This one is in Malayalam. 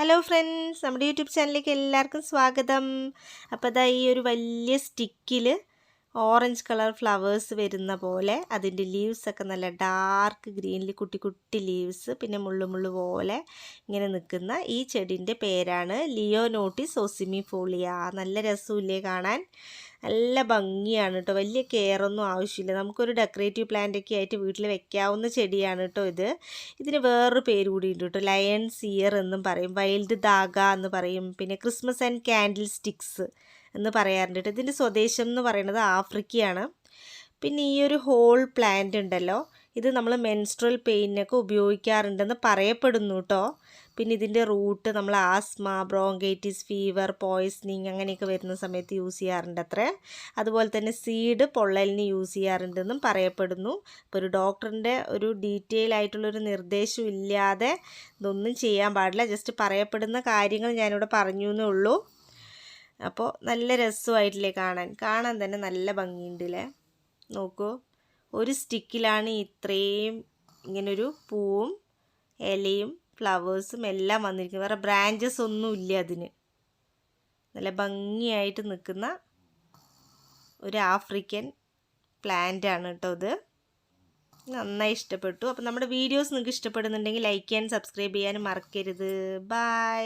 ഹലോ ഫ്രണ്ട്സ്, നമ്മുടെ യൂട്യൂബ് ചാനലിലേക്ക് എല്ലാവർക്കും സ്വാഗതം. അപ്പോൾ അതാ ഈ ഒരു വലിയ സ്റ്റിക്കിൽ ഓറഞ്ച് കളർ ഫ്ലവേഴ്സ് വരുന്ന പോലെ അതിൻ്റെ ലീവ്സൊക്കെ നല്ല ഡാർക്ക് ഗ്രീനിൽ കുട്ടി കുട്ടി ലീവ്സ്, പിന്നെ മുള്ളു പോലെ ഇങ്ങനെ നിൽക്കുന്ന ഈ ചെടീൻ്റെ പേരാണ് ലിയോനോട്ടിസ് ഓസിമിഫോളിയ. നല്ല രസമില്ലേ കാണാൻ? നല്ല ഭംഗിയാണ് കേട്ടോ. വലിയ കെയറൊന്നും ആവശ്യമില്ല. നമുക്കൊരു ഡെക്കറേറ്റീവ് പ്ലാന്റൊക്കെ ആയിട്ട് വീട്ടിൽ വെക്കാവുന്ന ചെടിയാണ് കേട്ടോ ഇത്. ഇതിന് വേറൊരു പേര് കൂടി ഉണ്ട് കേട്ടോ. ലയൺസ് ഇയർ എന്നും പറയും, വൈൽഡ് ദാഗ എന്ന് പറയും, പിന്നെ ക്രിസ്മസ് ആൻഡ് കാൻഡിൽ സ്റ്റിക്സ് എന്ന് പറയാറുണ്ട് കേട്ടോ. ഇതിൻ്റെ സ്വദേശം എന്ന് പറയുന്നത് ആഫ്രിക്കയാണ്. പിന്നെ ഈ ഒരു ഹോൾ പ്ലാന്റ് ഉണ്ടല്ലോ, ഇത് നമ്മൾ മെൻസ്ട്രൽ പെയിനൊക്കെ ഉപയോഗിക്കാറുണ്ടെന്ന് പറയപ്പെടുന്നു കേട്ടോ. പിന്നെ ഇതിൻ്റെ റൂട്ട് നമ്മൾ ആസ്മ, ബ്രോങ്കൈറ്റിസ്, ഫീവർ, പോയ്സണിങ് അങ്ങനെയൊക്കെ വരുന്ന സമയത്ത് യൂസ് ചെയ്യാറുണ്ട് അത്രേ. അതുപോലെ തന്നെ സീഡ് പൊള്ളലിന് യൂസ് ചെയ്യാറുണ്ടെന്നും പറയപ്പെടുന്നു. ഇപ്പോൾ ഒരു ഡോക്ടറിൻ്റെ ഒരു ഡീറ്റെയിൽ ആയിട്ടുള്ളൊരു നിർദ്ദേശം ഇല്ലാതെ ഇതൊന്നും ചെയ്യാൻ പാടില്ല. ജസ്റ്റ് പറയപ്പെടുന്ന കാര്യങ്ങൾ ഞാനിവിടെ പറഞ്ഞു എന്നേ ഉള്ളൂ. അപ്പോൾ നല്ല രസമായിട്ടില്ലേ കാണാൻ തന്നെ നല്ല ഭംഗിയുണ്ടല്ലേ. നോക്കൂ, ഒരു സ്റ്റിക്കിലാണ് ഇത്രയും ഇങ്ങനൊരു പൂവും ഇലയും ഫ്ലവേഴ്സും എല്ലാം വന്നിരിക്കുന്നത്. വേറെ ബ്രാഞ്ചസ് ഒന്നുമില്ല അതിന്. നല്ല ഭംഗിയായിട്ട് നിൽക്കുന്ന ഒരു ആഫ്രിക്കൻ പ്ലാന്റ് ആണ് കേട്ടോ ഇത്. നന്നായി ഇഷ്ടപ്പെട്ടു. അപ്പോൾ നമ്മുടെ വീഡിയോസ് നിങ്ങൾക്ക് ഇഷ്ടപ്പെടുന്നുണ്ടെങ്കിൽ ലൈക്ക് ചെയ്യാനും സബ്സ്ക്രൈബ് ചെയ്യാനും മറക്കരുത്. ബൈ.